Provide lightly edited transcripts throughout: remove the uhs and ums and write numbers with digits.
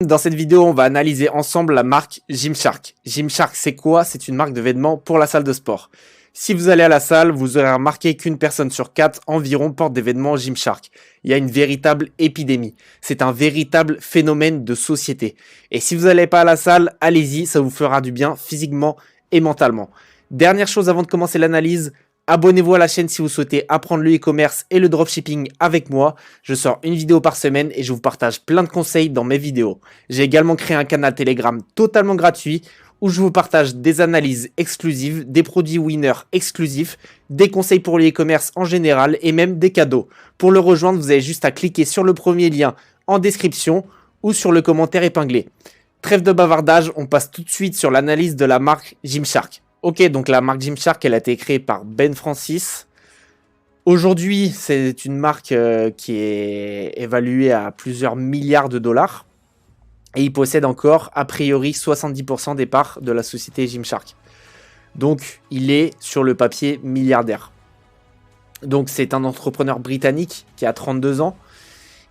Dans cette vidéo, on va analyser ensemble la marque Gymshark. Gymshark, c'est quoi? C'est une marque de vêtements pour la salle de sport. Si vous allez à la salle, vous aurez remarqué qu'une personne sur 4 environ porte des vêtements Gymshark. Il y a une véritable épidémie. C'est un véritable phénomène de société. Et si vous n'allez pas à la salle, allez-y, ça vous fera du bien physiquement et mentalement. Dernière chose avant de commencer l'analyse, abonnez-vous à la chaîne si vous souhaitez apprendre le e-commerce et le dropshipping avec moi. Je sors une vidéo par semaine et je vous partage plein de conseils dans mes vidéos. J'ai également créé un canal Telegram totalement gratuit où je vous partage des analyses exclusives, des produits winners exclusifs, des conseils pour le e-commerce en général et même des cadeaux. Pour le rejoindre, vous avez juste à cliquer sur le premier lien en description ou sur le commentaire épinglé. Trêve de bavardage, on passe tout de suite sur l'analyse de la marque Gymshark. Ok, donc la marque Gymshark, elle a été créée par Ben Francis. Aujourd'hui, c'est une marque qui est évaluée à plusieurs milliards de dollars. Et il possède encore, a priori, 70% des parts de la société Gymshark. Donc, il est, sur le papier, milliardaire. Donc, c'est un entrepreneur britannique qui a 32 ans.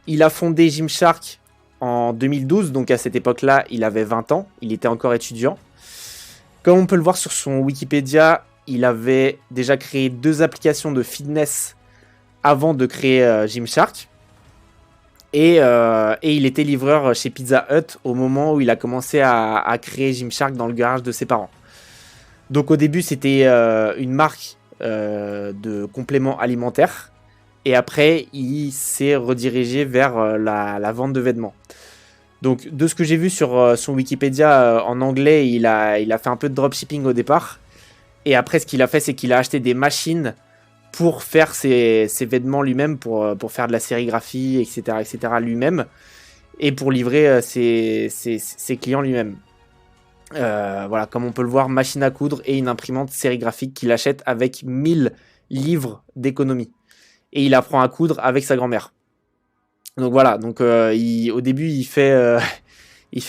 Il a fondé Gymshark en 2012. Donc, à cette époque-là, il avait 20 ans. Il était encore étudiant. Comme on peut le voir sur son Wikipédia, il avait déjà créé 2 applications de fitness avant de créer Gymshark. Et il était livreur chez Pizza Hut au moment où il a commencé à créer Gymshark dans le garage de ses parents. Donc au début, c'était une marque de compléments alimentaires. Et après, il s'est redirigé vers la vente de vêtements. Donc, de ce que j'ai vu sur son Wikipédia en anglais, il a fait un peu de dropshipping au départ. Et après, ce qu'il a fait, c'est qu'il a acheté des machines pour faire ses vêtements lui-même, pour faire de la sérigraphie, etc. lui-même. Et pour livrer ses clients lui-même. Voilà, comme on peut le voir, machine à coudre et une imprimante sérigraphique qu'il achète avec 1000 livres d'économie. Et il apprend à coudre avec sa grand-mère. Donc voilà, donc au début, il fait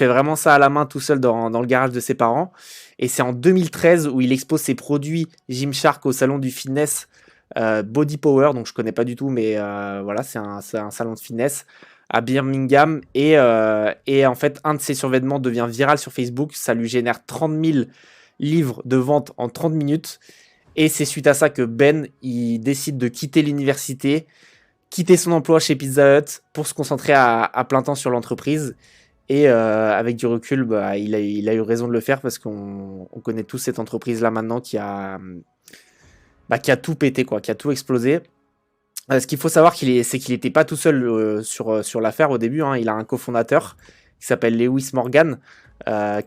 vraiment ça à la main tout seul dans le garage de ses parents. Et c'est en 2013 où il expose ses produits Gymshark au salon du fitness Body Power. Donc je connais pas du tout, mais voilà, c'est un salon de fitness à Birmingham. Et en fait, un de ses survêtements devient viral sur Facebook. Ça lui génère 30 000 livres de vente en 30 minutes. Et c'est suite à ça que Ben, il décide de quitter l'université, quitter son emploi chez Pizza Hut pour se concentrer à plein temps sur l'entreprise. Et avec du recul, bah, il a eu raison de le faire parce qu'on connaît tous cette entreprise-là maintenant qui a tout pété, quoi, qui a tout explosé. Ce qu'il faut savoir, c'est qu'il n'était pas tout seul sur l'affaire au début. Hein. Il a un cofondateur qui s'appelle Lewis Morgan,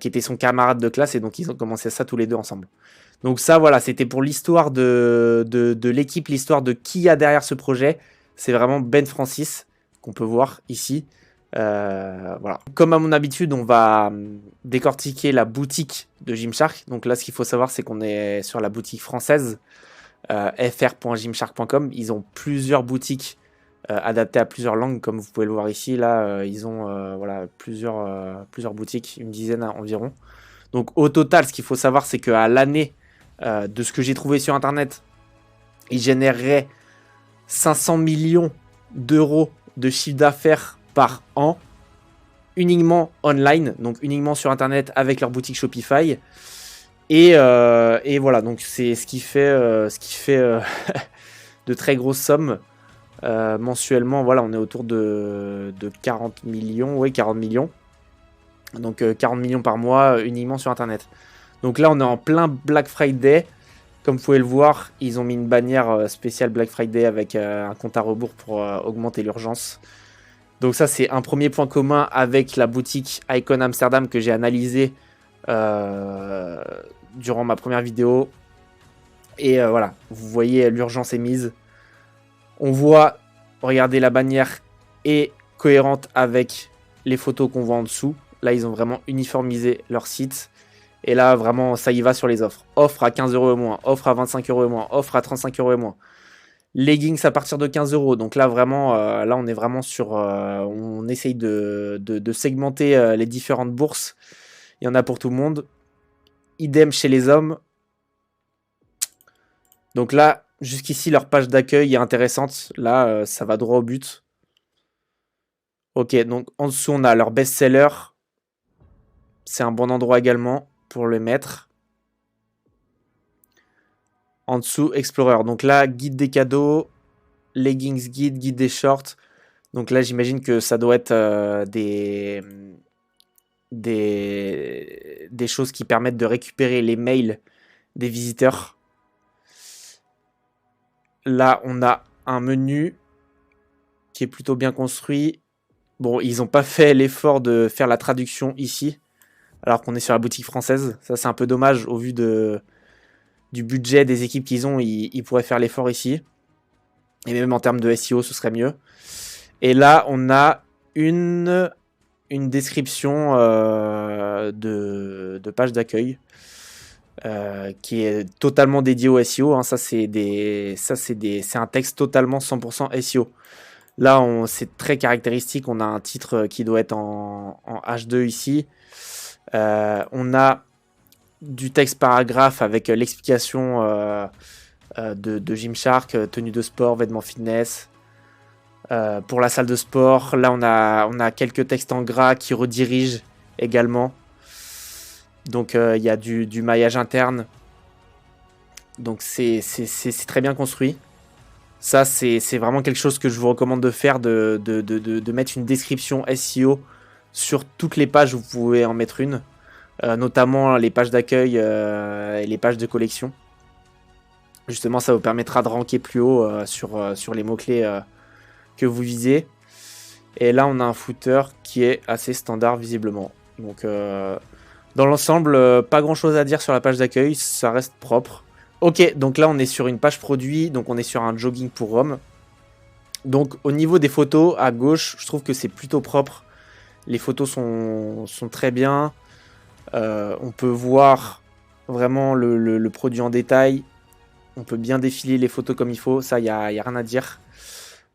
qui était son camarade de classe, et donc ils ont commencé ça tous les deux ensemble. Donc ça, voilà, c'était pour l'histoire de l'équipe, l'histoire de qui y a derrière ce projet. C'est vraiment Ben Francis qu'on peut voir ici. Voilà. Comme à mon habitude, on va décortiquer la boutique de Gymshark. Donc là, ce qu'il faut savoir, c'est qu'on est sur la boutique française, fr.gymshark.com. Ils ont plusieurs boutiques adaptées à plusieurs langues, comme vous pouvez le voir ici. Là, ils ont voilà, plusieurs boutiques, une dizaine environ. Donc au total, ce qu'il faut savoir, c'est qu'à l'année, de ce que j'ai trouvé sur Internet, ils généreraient 500 millions d'euros de chiffre d'affaires par an, uniquement online, donc uniquement sur Internet avec leur boutique Shopify. Et voilà, donc c'est ce qui fait de très grosses sommes mensuellement. Voilà, on est autour de 40 millions, oui, 40 millions. Donc 40 millions par mois uniquement sur Internet. Donc là, on est en plein Black Friday. Comme vous pouvez le voir, ils ont mis une bannière spéciale Black Friday avec un compte à rebours pour augmenter l'urgence. Donc ça, c'est un premier point commun avec la boutique Icon Amsterdam que j'ai analysé durant ma première vidéo. Et voilà, vous voyez, l'urgence est mise. On voit, regardez, la bannière est cohérente avec les photos qu'on voit en dessous. Là, ils ont vraiment uniformisé leur site. Et là, vraiment, ça y va sur les offres. Offre à 15 € et moins, offre à 25 € et moins, offre à 35 € et moins. Leggings à partir de 15 €. Donc là, vraiment, là, on est vraiment sur... on essaye de segmenter les différentes bourses. Il y en a pour tout le monde. Idem chez les hommes. Donc là, jusqu'ici, leur page d'accueil est intéressante. Là, ça va droit au but. Ok, donc en dessous, on a leur best-seller. c'est un bon endroit également pour le mettre. En dessous, Explorer. Donc là, guide des cadeaux, leggings guide, guide des shorts. Donc là, j'imagine que ça doit être des choses qui permettent de récupérer les mails des visiteurs. Là, on a un menu qui est plutôt bien construit. Bon, ils n'ont pas fait l'effort de faire la traduction ici, alors qu'on est sur la boutique française. Ça, c'est un peu dommage au vu du budget des équipes qu'ils ont. Ils pourraient faire l'effort ici. Et même en termes de SEO, ce serait mieux. Et là, on a une description de page d'accueil qui est totalement dédiée au SEO. Hein. Ça, c'est un texte totalement 100% SEO. Là, c'est très caractéristique. On a un titre qui doit être en H2 ici. On a du texte paragraphe avec l'explication de Gymshark, tenue de sport, vêtements fitness. Pour la salle de sport, là on a quelques textes en gras qui redirigent également. Donc il y a du maillage interne. Donc c'est très bien construit. Ça c'est vraiment quelque chose que je vous recommande de faire, de mettre une description SEO sur toutes les pages où vous pouvez en mettre une. Notamment les pages d'accueil et les pages de collection. Justement, ça vous permettra de ranker plus haut sur les mots-clés que vous visez. Et là, on a un footer qui est assez standard visiblement. Donc, dans l'ensemble, pas grand-chose à dire sur la page d'accueil. Ça reste propre. Ok, donc là, on est sur une page produit. Donc, on est sur un jogging pour Rome. Donc, au niveau des photos, à gauche, je trouve que c'est plutôt propre. Les photos sont très bien. On peut voir vraiment le produit en détail. On peut bien défiler les photos comme il faut. Ça, il n'y a rien à dire.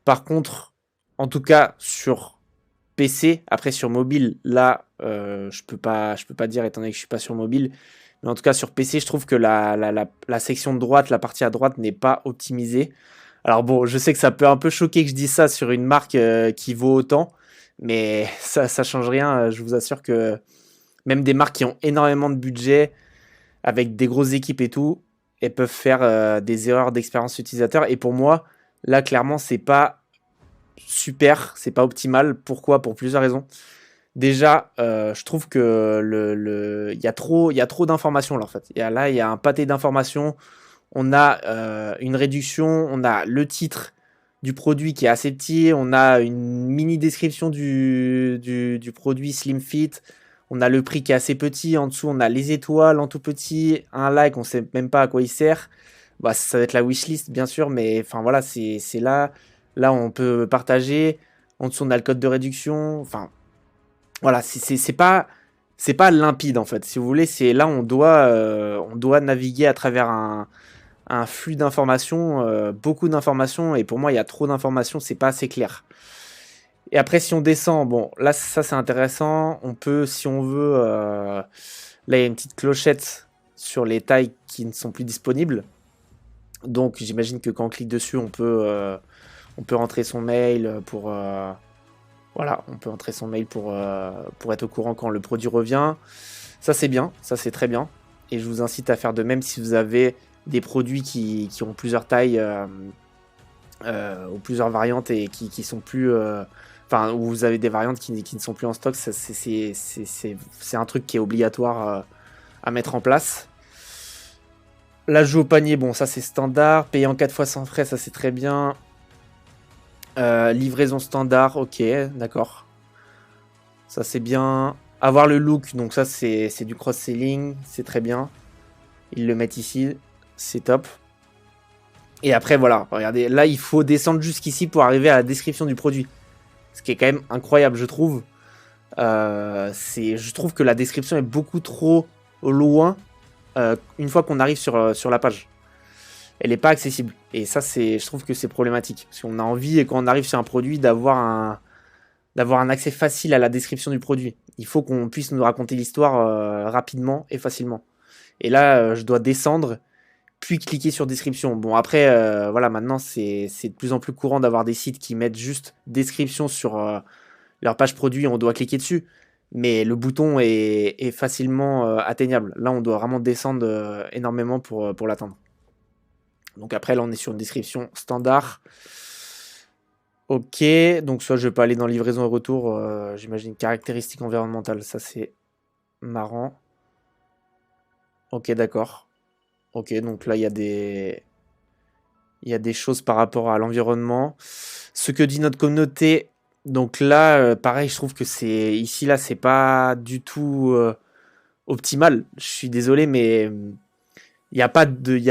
Par contre, en tout cas, sur PC, après sur mobile, là, je peux pas dire étant donné que je suis pas sur mobile. Mais en tout cas, sur PC, je trouve que la section de droite, la partie à droite n'est pas optimisée. Alors bon, je sais que ça peut un peu choquer que je dise ça sur une marque qui vaut autant. Mais ça change rien. Je vous assure que même des marques qui ont énormément de budget, avec des grosses équipes et tout, elles peuvent faire des erreurs d'expérience utilisateur. Et pour moi, là, clairement, c'est pas super, c'est pas optimal. Pourquoi? Pour plusieurs raisons. Déjà, je trouve que il y a trop d'informations là en fait. Il y a un pâté d'informations. On a une réduction, on a le titre du produit qui est assez petit, on a une mini description du produit Slim Fit, on a le prix qui est assez petit, en dessous on a les étoiles en tout petit, un like, on sait même pas à quoi il sert. Bah, ça va être la wishlist bien sûr, mais enfin voilà, c'est là. Là, on peut partager. En dessous, on a le code de réduction. Enfin, voilà, c'est pas limpide en fait. Si vous voulez, c'est là on doit naviguer à travers un flux d'informations, beaucoup d'informations. Et pour moi, il y a trop d'informations, c'est pas assez clair. Et après, si on descend, bon, là, ça c'est intéressant. On peut, si on veut, là, il y a une petite clochette sur les tailles qui ne sont plus disponibles. Donc, j'imagine que quand on clique dessus, on peut rentrer son mail pour voilà, on peut entrer son mail pour être au courant quand le produit revient. Ça c'est bien, ça c'est très bien. Et je vous incite à faire de même si vous avez des produits qui ont plusieurs tailles ou plusieurs variantes et qui sont plus enfin où vous avez des variantes qui ne sont plus en stock. C'est un truc qui est obligatoire à mettre en place. L'ajout au panier, bon ça c'est standard. Payer en 4 fois sans frais, ça c'est très bien. Livraison standard, ok, d'accord. Ça c'est bien. Avoir le look, donc ça c'est du cross-selling, c'est très bien. Ils le mettent ici, c'est top. Et après voilà, regardez, là il faut descendre jusqu'ici pour arriver à la description du produit. Ce qui est quand même incroyable, je trouve. Je trouve que la description est beaucoup trop loin une fois qu'on arrive sur la page. Elle n'est pas accessible. Et ça, je trouve que c'est problématique. Parce qu'on a envie, et quand on arrive sur un produit, d'avoir un accès facile à la description du produit. Il faut qu'on puisse nous raconter l'histoire rapidement et facilement. Et là, je dois descendre, puis cliquer sur description. Bon, après, voilà, maintenant, c'est de plus en plus courant d'avoir des sites qui mettent juste description sur leur page produit, on doit cliquer dessus. mais le bouton est facilement atteignable. Là, on doit vraiment descendre énormément pour l'atteindre. Donc après, là, on est sur une description standard. Ok, donc soit je vais pas aller dans livraison et retour, j'imagine caractéristiques environnementales, ça c'est marrant. Ok, d'accord. Ok, donc là, il y a des choses par rapport à l'environnement. Ce que dit notre communauté, donc là, pareil, je trouve que c'est ici, là, c'est pas du tout optimal. Je suis désolé, mais il n'y a pas d'humain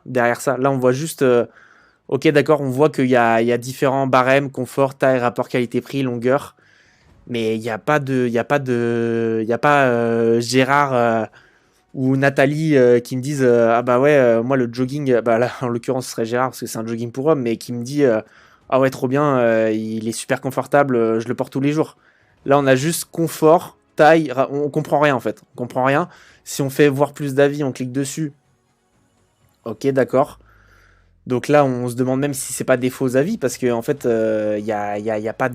derrière ça. Là, on voit juste, ok, d'accord, on voit qu'il y a différents barèmes, confort, taille, rapport qualité-prix, longueur. Mais il n'y a pas Gérard ou Nathalie qui me disent ah bah ouais moi le jogging bah là en l'occurrence ce serait Gérard parce que c'est un jogging pour homme mais qui me dit ah ouais trop bien il est super confortable je le porte tous les jours. Là on a juste confort, taille, on comprend rien en fait, on comprend rien. Si on fait voir plus d'avis on clique dessus. Ok d'accord. Donc là on se demande même si c'est pas des faux avis parce que en fait y a pas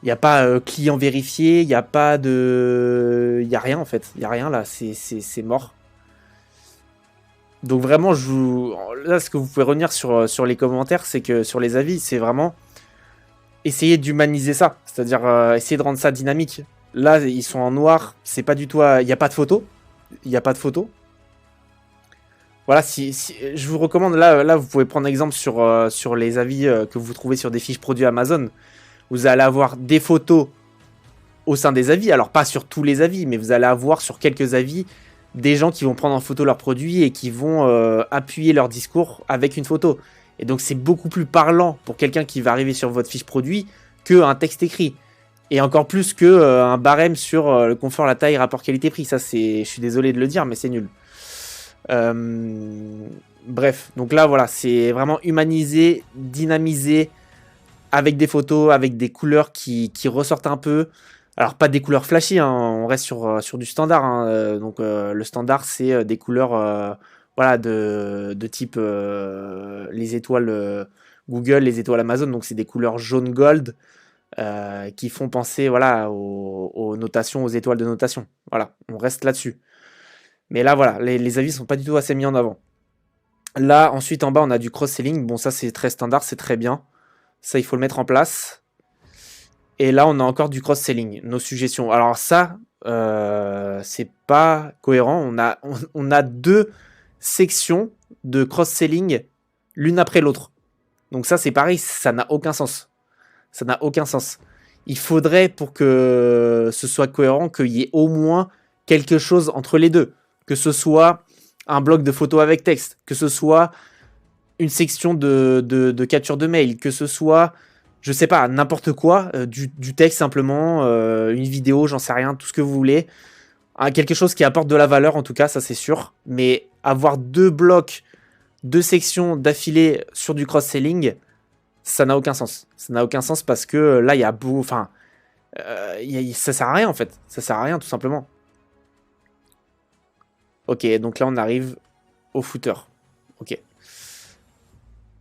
il n'y a pas client vérifié, il n'y a pas de. Il n'y a rien en fait. Il n'y a rien là, c'est mort. Donc vraiment, là, ce que vous pouvez revenir sur les commentaires, c'est que sur les avis, c'est vraiment essayer d'humaniser ça. C'est-à-dire essayer de rendre ça dynamique. Là, ils sont en noir, c'est pas du tout. Il n'y a pas de photo. Il n'y a pas de photo. Voilà, si je vous recommande, là, vous pouvez prendre exemple sur les avis que vous trouvez sur des fiches produits Amazon. Vous allez avoir des photos au sein des avis, alors pas sur tous les avis, mais vous allez avoir sur quelques avis des gens qui vont prendre en photo leurs produits et qui vont appuyer leur discours avec une photo. Et donc c'est beaucoup plus parlant pour quelqu'un qui va arriver sur votre fiche produit qu'un texte écrit. Et encore plus que un barème sur le confort, la taille, rapport qualité-prix. Ça, je suis désolé de le dire, mais c'est nul. Bref, donc là, voilà, c'est vraiment humanisé, dynamisé, avec des photos, avec des couleurs qui ressortent un peu. Alors, pas des couleurs flashy, hein, on reste sur du standard. Hein, donc, le standard, c'est des couleurs voilà, de type les étoiles Google, les étoiles Amazon. Donc, c'est des couleurs jaune-gold qui font penser voilà, aux notations, aux étoiles de notation. Voilà, on reste là-dessus. Mais là, voilà, les avis sont pas du tout assez mis en avant. Là, ensuite, en bas, on a du cross-selling. Bon, ça, c'est très standard, c'est très bien. Ça, il faut le mettre en place. Et là, on a encore du cross-selling, nos suggestions. Alors ça, c'est pas cohérent. On a deux sections de cross-selling l'une après l'autre. Donc ça, c'est pareil, ça n'a aucun sens. Ça n'a aucun sens. Il faudrait, pour que ce soit cohérent, qu'il y ait au moins quelque chose entre les deux. Que ce soit un bloc de photos avec texte, que ce soit une section de capture de mail, que ce soit je sais pas, n'importe quoi, du texte simplement, une vidéo, j'en sais rien, tout ce que vous voulez. Quelque chose qui apporte de la valeur en tout cas, ça c'est sûr. Mais avoir deux blocs, deux sections d'affilée sur du cross-selling, ça n'a aucun sens. Ça n'a aucun sens parce que là, il y a beau... Enfin, ça sert à rien en fait. Ça sert à rien tout simplement. Ok, donc là on arrive au footer. Ok.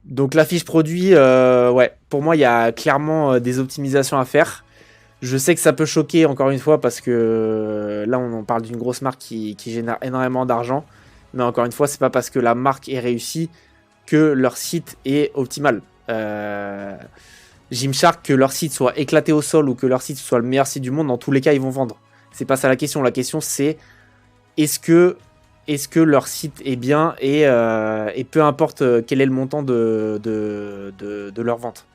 Donc la fiche produit, ouais, pour moi il y a clairement des optimisations à faire. Je sais que ça peut choquer encore une fois parce que là on en parle d'une grosse marque qui génère énormément d'argent. Mais encore une fois, c'est pas parce que la marque est réussie que leur site est optimal. Gymshark, que leur site soit éclaté au sol ou que leur site soit le meilleur site du monde, dans tous les cas ils vont vendre. C'est pas ça la question. La question c'est est-ce que leur site est bien et peu importe quel est le montant de leur vente.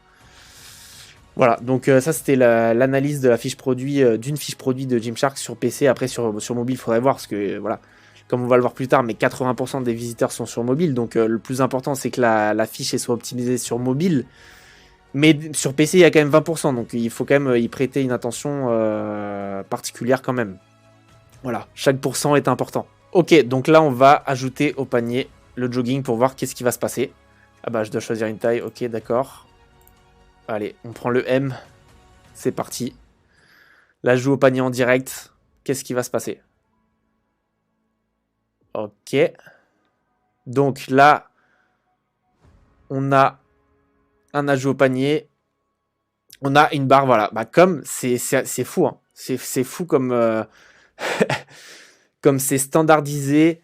Voilà, donc ça c'était l'analyse de la fiche produit, d'une fiche produit de Gymshark sur PC. Après sur mobile, il faudrait voir parce que voilà, comme on va le voir plus tard, mais 80% des visiteurs sont sur mobile. Donc le plus important c'est que la fiche soit optimisée sur mobile. Mais sur PC il y a quand même 20%, donc il faut quand même y prêter une attention particulière quand même. Voilà, chaque pourcent est important. Ok, donc là on va ajouter au panier le jogging pour voir qu'est-ce qui va se passer. Ah bah je dois choisir une taille, ok d'accord. Allez, on prend le M. C'est parti. L'ajout au panier en direct. Qu'est-ce qui va se passer? Ok. Donc là, on a un ajout au panier. On a une barre, voilà. Bah, comme, c'est fou, hein. C'est fou comme, comme c'est standardisé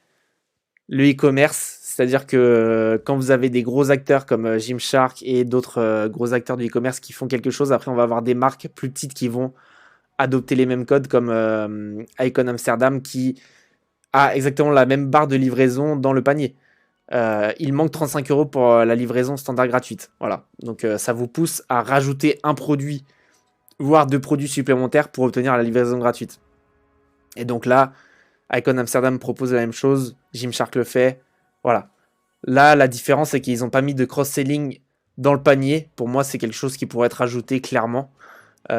le e-commerce. C'est-à-dire que quand vous avez des gros acteurs comme Gymshark et d'autres gros acteurs du e-commerce qui font quelque chose, après on va avoir des marques plus petites qui vont adopter les mêmes codes comme Icon Amsterdam qui a exactement la même barre de livraison dans le panier. Il manque 35 € pour la livraison standard gratuite. Voilà. Donc ça vous pousse à rajouter un produit, voire 2 produits supplémentaires pour obtenir la livraison gratuite. Et donc là, Icon Amsterdam propose la même chose, Gymshark le fait. Voilà. Là, la différence, c'est qu'ils n'ont pas mis de cross-selling dans le panier. Pour moi, c'est quelque chose qui pourrait être ajouté clairement.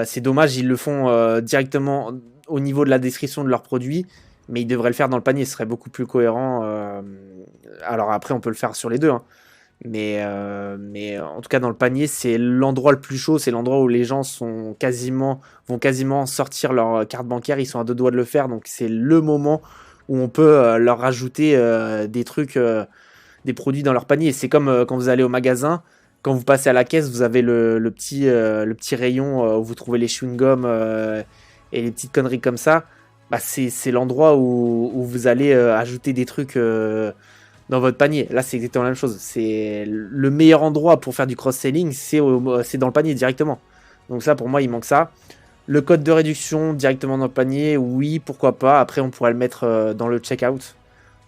C'est dommage, ils le font directement au niveau de la description de leurs produits, mais ils devraient le faire dans le panier, ce serait beaucoup plus cohérent. Alors après, on peut le faire sur les deux, hein. Mais en tout cas, dans le panier, c'est l'endroit le plus chaud, c'est l'endroit où les gens vont quasiment sortir leur carte bancaire, ils sont à deux doigts de le faire, donc c'est le moment où on peut leur rajouter des trucs, des produits dans leur panier. C'est comme quand vous allez au magasin, quand vous passez à la caisse, vous avez le petit rayon où vous trouvez les chewing-gums et les petites conneries comme ça. Bah, c'est l'endroit où vous allez ajouter des trucs dans votre panier. Là, c'est exactement la même chose. C'est le meilleur endroit pour faire du cross-selling, c'est dans le panier directement. Donc ça, pour moi, il manque ça. Le code de réduction directement dans le panier, oui, pourquoi pas. Après, on pourrait le mettre dans le checkout.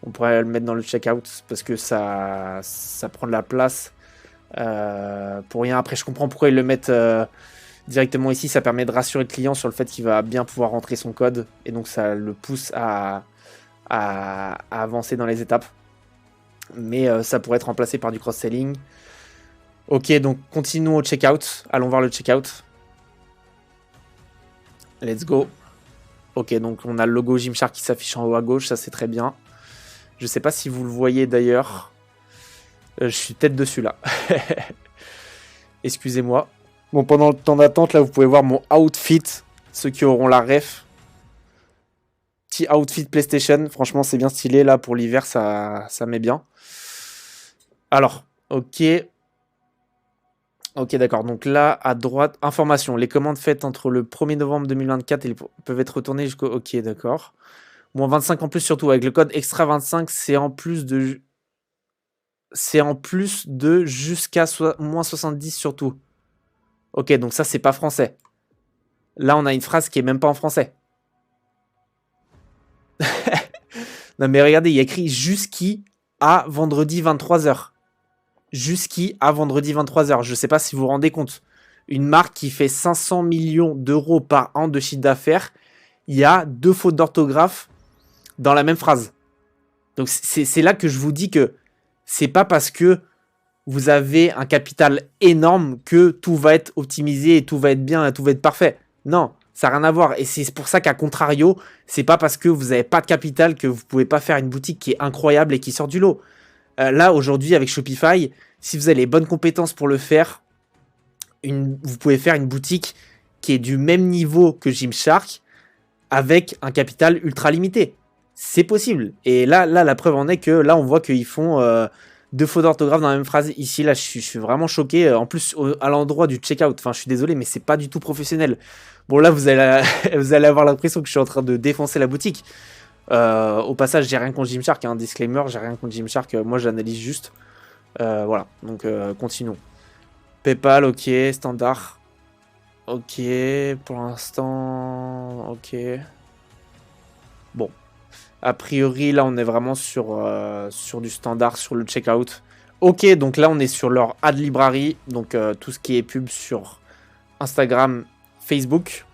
On pourrait le mettre dans le checkout parce que ça prend de la place pour rien. Après, je comprends pourquoi ils le mettent directement ici. Ça permet de rassurer le client sur le fait qu'il va bien pouvoir rentrer son code. Et donc, ça le pousse à avancer dans les étapes. Mais ça pourrait être remplacé par du cross-selling. Ok, donc continuons au checkout. Allons voir le checkout. Let's go. Ok, donc on a le logo Gymshark qui s'affiche en haut à gauche. Ça, c'est très bien. Je sais pas si vous le voyez d'ailleurs. Je suis peut-être dessus là. Excusez-moi. Bon, pendant le temps d'attente, là, vous pouvez voir mon outfit. Ceux qui auront la ref. Petit outfit PlayStation. Franchement, c'est bien stylé. Là, pour l'hiver, ça met bien. Alors, ok. Ok, d'accord. Donc là, à droite, information. Les commandes faites entre le 1er novembre 2024 peuvent être retournées jusqu'au... Ok, d'accord. Moins 25 en plus, surtout. Avec le code extra 25, c'est en plus de... C'est en plus de jusqu'à moins 70 surtout. Ok, donc ça, c'est pas français. Là, on a une phrase qui est même pas en français. Non, mais regardez, il y a écrit jusqu'à vendredi 23h. Jusqu'à vendredi 23h. Je sais pas si vous vous rendez compte. Une marque qui fait 500 millions d'euros par an de chiffre d'affaires, il y a 2 fautes d'orthographe dans la même phrase. Donc c'est là que je vous dis que c'est pas parce que vous avez un capital énorme que tout va être optimisé et tout va être bien et tout va être parfait. Non, ça n'a rien à voir. Et c'est pour ça qu'à contrario, c'est pas parce que vous n'avez pas de capital que vous pouvez pas faire une boutique qui est incroyable et qui sort du lot. Là, aujourd'hui, avec Shopify, si vous avez les bonnes compétences pour le faire, vous pouvez faire une boutique qui est du même niveau que Gymshark avec un capital ultra limité. C'est possible. Et là, la preuve en est que là, on voit qu'ils font 2 fautes d'orthographe dans la même phrase. Ici, là, je suis vraiment choqué. En plus, à l'endroit du checkout. Enfin, je suis désolé, mais c'est pas du tout professionnel. Bon, là, vous allez avoir l'impression que je suis en train de défoncer la boutique. Au passage, j'ai rien contre Gymshark. Un disclaimer, j'ai rien contre Gymshark. Moi, j'analyse juste. Voilà. Donc, continuons. PayPal, ok. Standard. Ok. Pour l'instant, ok. Bon. A priori, là, on est vraiment sur du standard, sur le checkout. Ok, donc là, on est sur leur ad library. Donc, tout ce qui est pub sur Instagram, Facebook.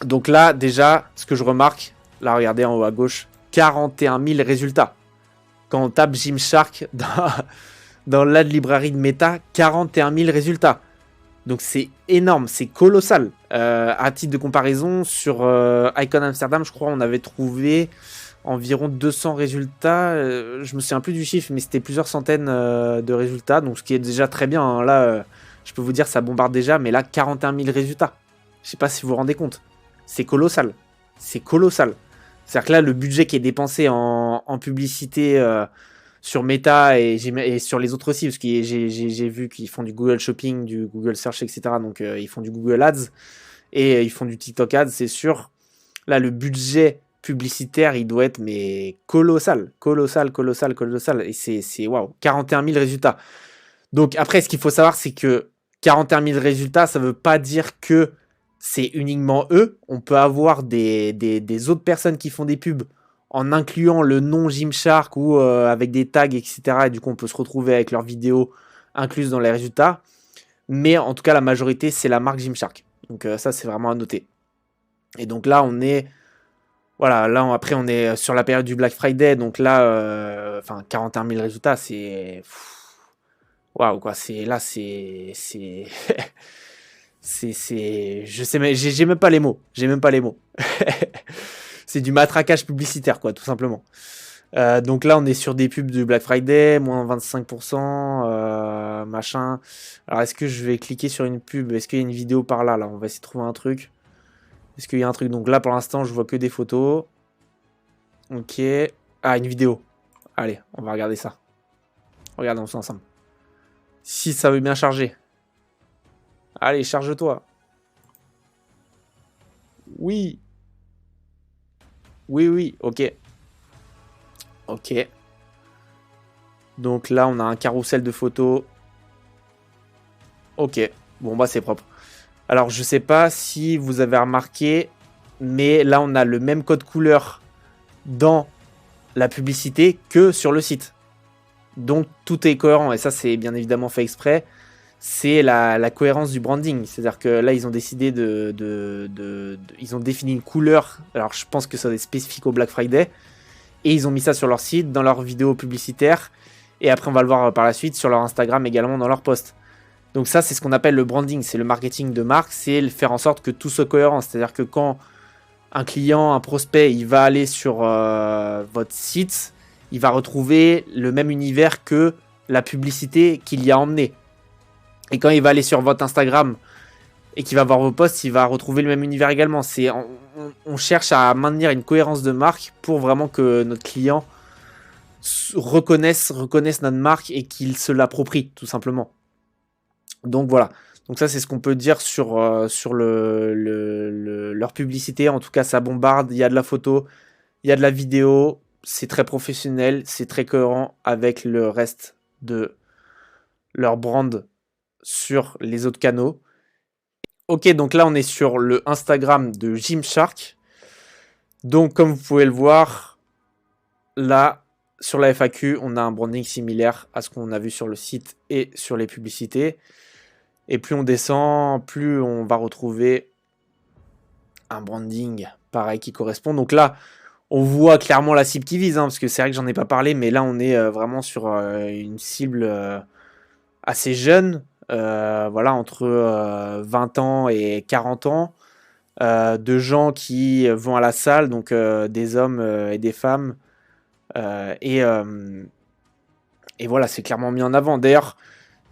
Donc là, déjà, ce que je remarque, là, regardez en haut à gauche, 41 000 résultats. Quand on tape Gymshark dans l'ad library de Meta, 41 000 résultats. Donc c'est énorme, c'est colossal. À titre de comparaison, sur Icon Amsterdam, je crois, on avait trouvé environ 200 résultats. Je me souviens plus du chiffre, mais c'était plusieurs centaines de résultats. Donc ce qui est déjà très bien. Hein. Là, je peux vous dire, ça bombarde déjà. Mais là, 41 000 résultats. Je sais pas si vous vous rendez compte. C'est colossal. C'est colossal. C'est-à-dire que là, le budget qui est dépensé en publicité sur Meta et sur les autres aussi, parce que j'ai vu qu'ils font du Google Shopping, du Google Search, etc. Donc ils font du Google Ads et ils font du TikTok Ads, c'est sûr. Là, le budget publicitaire, il doit être mais colossal, colossal, colossal, colossal. Et c'est waouh, 41 000 résultats. Donc après, ce qu'il faut savoir, c'est que 41 000 résultats, ça veut pas dire que c'est uniquement eux. On peut avoir des autres personnes qui font des pubs en incluant le nom Gymshark ou avec des tags, etc. Et du coup, on peut se retrouver avec leurs vidéos incluses dans les résultats. Mais en tout cas, la majorité, c'est la marque Gymshark. Donc ça, c'est vraiment à noter. Et donc là, on est... Voilà, là, après, on est sur la période du Black Friday. Donc là, enfin, 41 000 résultats, c'est... Waouh, quoi. Là, c'est... Je sais, mais j'ai même pas les mots. J'ai même pas les mots. C'est du matraquage publicitaire, quoi, tout simplement. Donc là, on est sur des pubs du Black Friday, moins 25%, machin. Alors, est-ce que je vais cliquer sur une pub? Est-ce qu'il y a une vidéo par là, là? On va essayer de trouver un truc. Est-ce qu'il y a un truc? Donc là, pour l'instant, je vois que des photos. Ok. Ah, une vidéo. Allez, on va regarder ça. Regardons ça ensemble. Si ça veut bien charger. Allez, charge-toi. Oui. Oui, oui, ok. Ok. Donc là, on a un carrousel de photos. Ok. Bon, bah, c'est propre. Alors, je sais pas si vous avez remarqué, mais là, on a le même code couleur dans la publicité que sur le site. Donc, tout est cohérent. Et ça, c'est bien évidemment fait exprès. C'est la cohérence du branding. C'est-à-dire que là, ils ont décidé ils ont défini une couleur. Alors, je pense que ça est spécifique au Black Friday. Et ils ont mis ça sur leur site, dans leurs vidéos publicitaires. Et après, on va le voir par la suite sur leur Instagram également, dans leur post. Donc ça, c'est ce qu'on appelle le branding. C'est le marketing de marque. C'est faire en sorte que tout soit cohérent. C'est-à-dire que quand un client, un prospect, il va aller sur votre site, il va retrouver le même univers que la publicité qu'il y a emmenée. Et quand il va aller sur votre Instagram et qu'il va voir vos posts, il va retrouver le même univers également. On cherche à maintenir une cohérence de marque pour vraiment que notre client reconnaisse notre marque et qu'il se l'approprie, tout simplement. Donc voilà. Donc ça, c'est ce qu'on peut dire sur leur publicité. En tout cas, ça bombarde. Il y a de la photo, il y a de la vidéo. C'est très professionnel, c'est très cohérent avec le reste de leur brand sur les autres canaux. Ok, donc là, on est sur le Instagram de Gymshark. Donc, comme vous pouvez le voir, là, sur la FAQ, on a un branding similaire à ce qu'on a vu sur le site et sur les publicités. Et plus on descend, plus on va retrouver un branding pareil qui correspond. Donc là, on voit clairement la cible qui vise, hein, parce que c'est vrai que j'en ai pas parlé, mais là, on est vraiment sur une cible assez jeune. Voilà, entre 20 ans et 40 ans. De gens qui vont à la salle, donc des hommes et des femmes. Et voilà, c'est clairement mis en avant. D'ailleurs,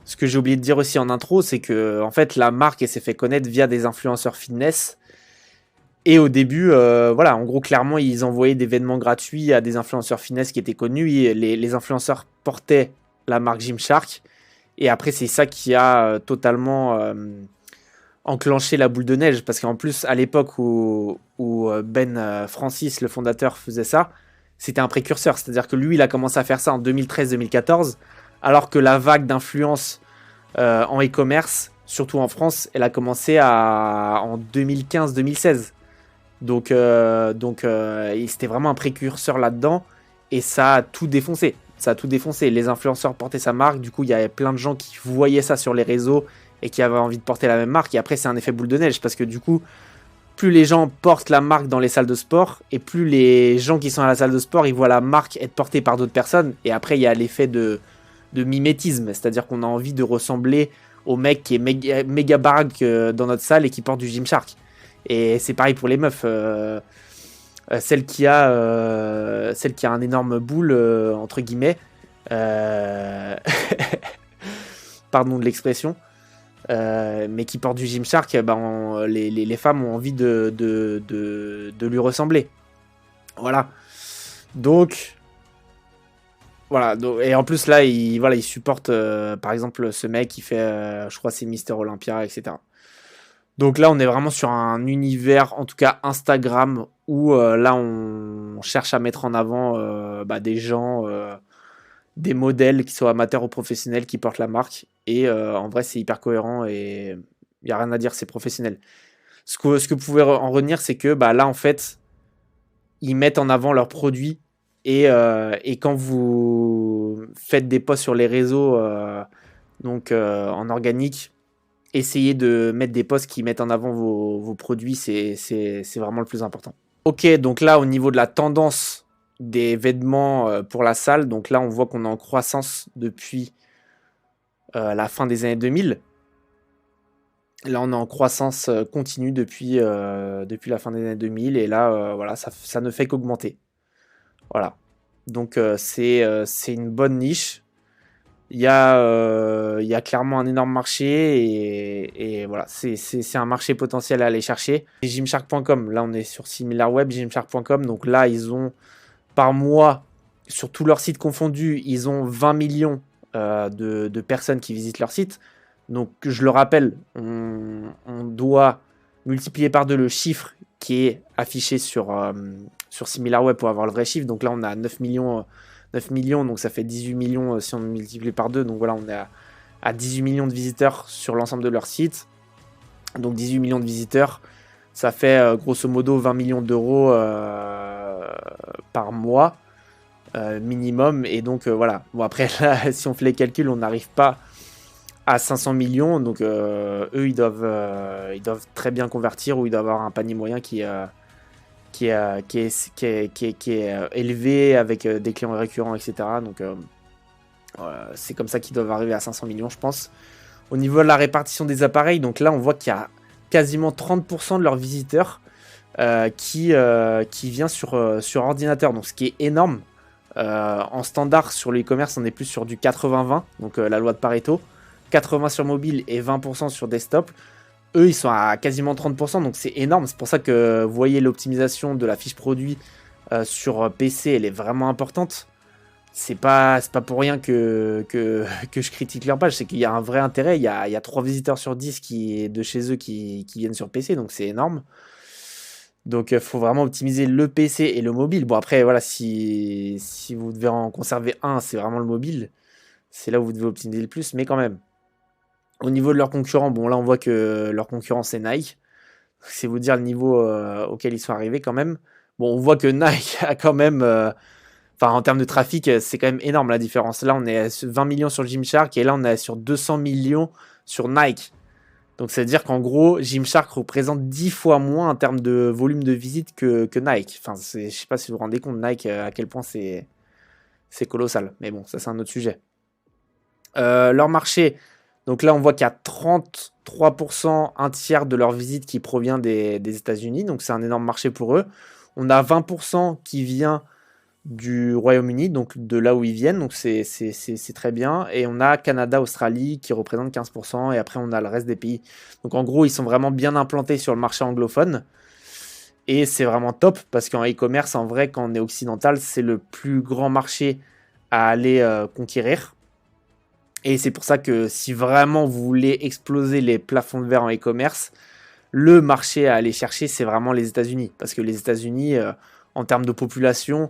ce que j'ai oublié de dire aussi en intro, c'est que en fait, la marque elle s'est fait connaître via des influenceurs fitness. Et au début, voilà, en gros, clairement, ils envoyaient des événements gratuits à des influenceurs fitness qui étaient connus. Et les influenceurs portaient la marque Gymshark. Et après, c'est ça qui a totalement enclenché la boule de neige. Parce qu'en plus, à l'époque où Ben Francis, le fondateur, faisait ça, c'était un précurseur. C'est-à-dire que lui, il a commencé à faire ça en 2013-2014. Alors que la vague d'influence en e-commerce, surtout en France, elle a commencé en 2015-2016. Donc c'était vraiment un précurseur là-dedans. Et ça a tout défoncé. Ça a tout défoncé. Les influenceurs portaient sa marque. Du coup, il y avait plein de gens qui voyaient ça sur les réseaux et qui avaient envie de porter la même marque. Et après, c'est un effet boule de neige parce que du coup, plus les gens portent la marque dans les salles de sport et plus les gens qui sont à la salle de sport, ils voient la marque être portée par d'autres personnes. Et après, il y a l'effet de mimétisme. C'est-à-dire qu'on a envie de ressembler au mec qui est méga baraque dans notre salle et qui porte du Gymshark. Et c'est pareil pour les meufs. Celle qui a un énorme boule entre guillemets pardon de l'expression mais qui porte du Gymshark, les femmes ont envie de lui ressembler. Voilà, donc Voilà, et en plus là, il supporte par exemple ce mec qui fait, je crois c'est Mister Olympia, etc. Donc là, on est vraiment sur un univers, en tout cas Instagram, où là, on cherche à mettre en avant des gens, des modèles, qui soient amateurs ou professionnels, qui portent la marque. Et en vrai, c'est hyper cohérent et il n'y a rien à dire, c'est professionnel. Ce que vous pouvez en retenir, c'est que là, en fait, ils mettent en avant leurs produits. Et quand vous faites des posts sur les réseaux, donc en organique, essayez de mettre des posts qui mettent en avant vos produits, c'est vraiment le plus important. Ok, donc là, au niveau de la tendance des vêtements pour la salle, donc là, on voit qu'on est en croissance depuis la fin des années 2000. Là, on est en croissance continue depuis la fin des années 2000. Et là, voilà, ça ne fait qu'augmenter. Voilà. Donc, c'est une bonne niche. Il y a clairement un énorme marché et voilà, c'est un marché potentiel à aller chercher. Et Gymshark.com, là on est sur SimilarWeb, Gymshark.com, donc là ils ont par mois, sur tous leurs sites confondus, ils ont 20 millions de personnes qui visitent leur site. Donc je le rappelle, on doit multiplier par 2 le chiffre qui est affiché sur SimilarWeb pour avoir le vrai chiffre. Donc là on a 9 millions. 9 millions, donc ça fait 18 millions si on multiplie par 2. Donc voilà, on est à 18 millions de visiteurs sur l'ensemble de leur site. Donc 18 millions de visiteurs, ça fait grosso modo 20 millions d'euros par mois minimum. Et donc voilà. Bon, après, là, si on fait les calculs, on n'arrive pas à 500 millions. Donc eux, ils doivent très bien convertir ou ils doivent avoir un panier moyen qui est élevé avec des clients récurrents, etc. Donc, c'est comme ça qu'ils doivent arriver à 500 millions, je pense. Au niveau de la répartition des appareils, donc là, on voit qu'il y a quasiment 30% de leurs visiteurs qui vient sur ordinateur, donc ce qui est énorme. En standard, sur le e-commerce, on est plus sur du 80-20, donc la loi de Pareto. 80 sur mobile et 20% sur desktop. Eux, ils sont à quasiment 30%, donc c'est énorme. C'est pour ça que vous voyez l'optimisation de la fiche produit sur PC, elle est vraiment importante. C'est pas pour rien que je critique leur page, c'est qu'il y a un vrai intérêt. Il y a 3 visiteurs sur 10 de chez eux qui viennent sur PC, donc c'est énorme. Donc il faut vraiment optimiser le PC et le mobile. Bon, après, voilà, si vous devez en conserver un, c'est vraiment le mobile. C'est là où vous devez optimiser le plus, mais quand même. Au niveau de leurs concurrents, bon là on voit que leur concurrent c'est Nike. C'est vous dire le niveau auquel ils sont arrivés quand même. Bon, on voit que Nike a quand même, enfin en termes de trafic, c'est quand même énorme la différence. Là on est à 20 millions sur Gymshark et là on est sur 200 millions sur Nike. Donc c'est à dire qu'en gros Gymshark représente 10 fois moins en termes de volume de visite que Nike. Enfin, je sais pas si vous vous rendez compte Nike à quel point c'est colossal. Mais bon, ça c'est un autre sujet. Leur marché. Donc là, on voit qu'il y a 33%, un tiers de leur visite qui provient des États-Unis. Donc c'est un énorme marché pour eux. On a 20% qui vient du Royaume-Uni, donc de là où ils viennent. Donc c'est très bien. Et on a Canada, Australie qui représente 15%. Et après, on a le reste des pays. Donc en gros, ils sont vraiment bien implantés sur le marché anglophone. Et c'est vraiment top parce qu'en e-commerce, en vrai, quand on est occidental, c'est le plus grand marché à aller conquérir. Et c'est pour ça que si vraiment vous voulez exploser les plafonds de verre en e-commerce, le marché à aller chercher, c'est vraiment les États-Unis. Parce que les États-Unis, en termes de population,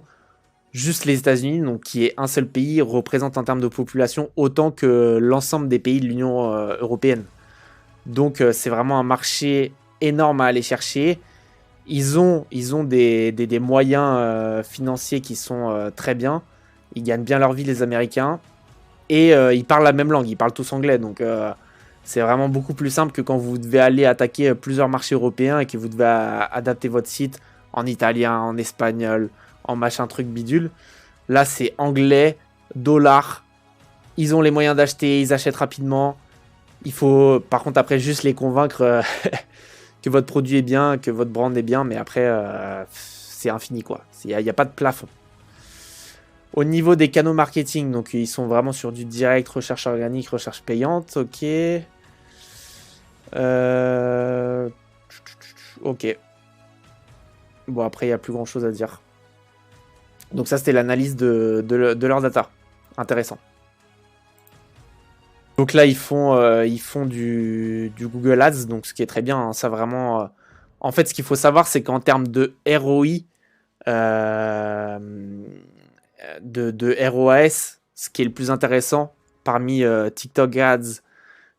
juste les États-Unis, donc qui est un seul pays, représente en termes de population autant que l'ensemble des pays de l'Union européenne. Donc c'est vraiment un marché énorme à aller chercher. Ils ont des moyens financiers qui sont très bien. Ils gagnent bien leur vie, les Américains. Et ils parlent la même langue, ils parlent tous anglais. Donc c'est vraiment beaucoup plus simple que quand vous devez aller attaquer plusieurs marchés européens et que vous devez adapter votre site en italien, en espagnol, en machin truc bidule. Là, c'est anglais, dollar. Ils ont les moyens d'acheter, ils achètent rapidement. Il faut, par contre, après, juste les convaincre que votre produit est bien, que votre brand est bien. Mais après, c'est infini, quoi. Il n'y a pas de plafond. Au niveau des canaux marketing, donc ils sont vraiment sur du direct, recherche organique, recherche payante, ok. Ok. Bon, après, il n'y a plus grand chose à dire. Donc ça, c'était l'analyse de leur data. intéressant. Donc là, ils font du Google Ads, donc ce qui est très bien. Hein, ça vraiment. En fait, ce qu'il faut savoir, c'est qu'en termes de ROI, de ROAS, ce qui est le plus intéressant parmi TikTok Ads,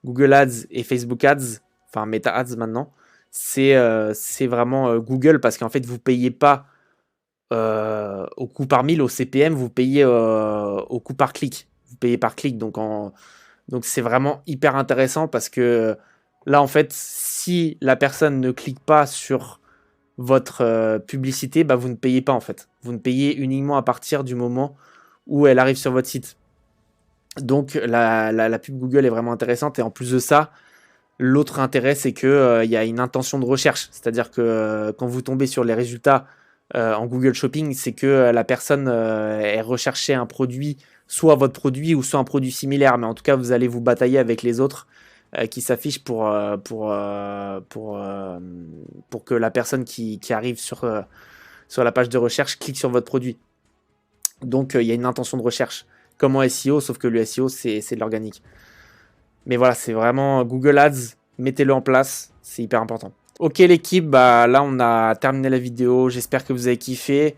Google Ads et Facebook Ads, enfin Meta Ads maintenant, c'est vraiment Google parce qu'en fait, vous ne payez pas au coût par mille, au CPM, vous payez au coût par clic. Vous payez par clic, donc c'est vraiment hyper intéressant parce que là, en fait, si la personne ne clique pas sur votre publicité, bah, vous ne payez pas en fait. Vous ne payez uniquement à partir du moment où elle arrive sur votre site. Donc la pub Google est vraiment intéressante et en plus de ça, l'autre intérêt c'est que y a une intention de recherche. C'est-à-dire que quand vous tombez sur les résultats en Google Shopping, c'est que la personne ait recherché un produit, soit votre produit ou soit un produit similaire. Mais en tout cas, vous allez vous batailler avec les autres qui s'affichent pour que la personne qui arrive sur la page de recherche clique sur votre produit. Donc, il y a une intention de recherche, comme en SEO, sauf que le SEO, c'est de l'organique. Mais voilà, c'est vraiment Google Ads, mettez-le en place, c'est hyper important. Ok l'équipe, bah là on a terminé la vidéo, j'espère que vous avez kiffé.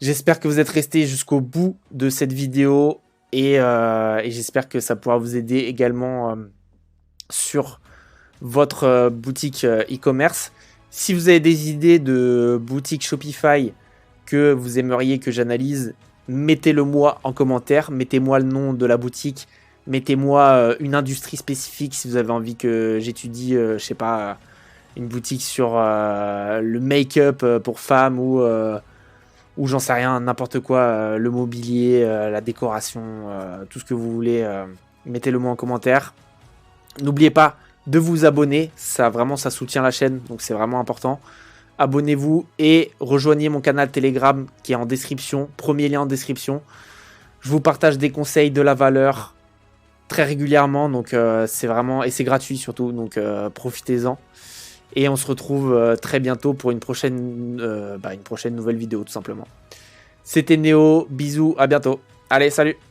J'espère que vous êtes restés jusqu'au bout de cette vidéo et j'espère que ça pourra vous aider également sur votre boutique e-commerce. Si vous avez des idées de boutique Shopify que vous aimeriez que j'analyse, mettez-le moi en commentaire, mettez-moi le nom de la boutique, mettez-moi une industrie spécifique si vous avez envie que j'étudie, je sais pas, une boutique sur le make-up pour femmes ou j'en sais rien, n'importe quoi, le mobilier, la décoration, tout ce que vous voulez, mettez-le moi en commentaire. N'oubliez pas de vous abonner, ça soutient la chaîne, donc c'est vraiment important. Abonnez-vous et rejoignez mon canal Telegram qui est en description, premier lien en description. Je vous partage des conseils, de la valeur très régulièrement, donc c'est vraiment, et c'est gratuit surtout, donc profitez-en. Et on se retrouve très bientôt pour une prochaine nouvelle vidéo tout simplement. C'était Néo, bisous, à bientôt. Allez, salut!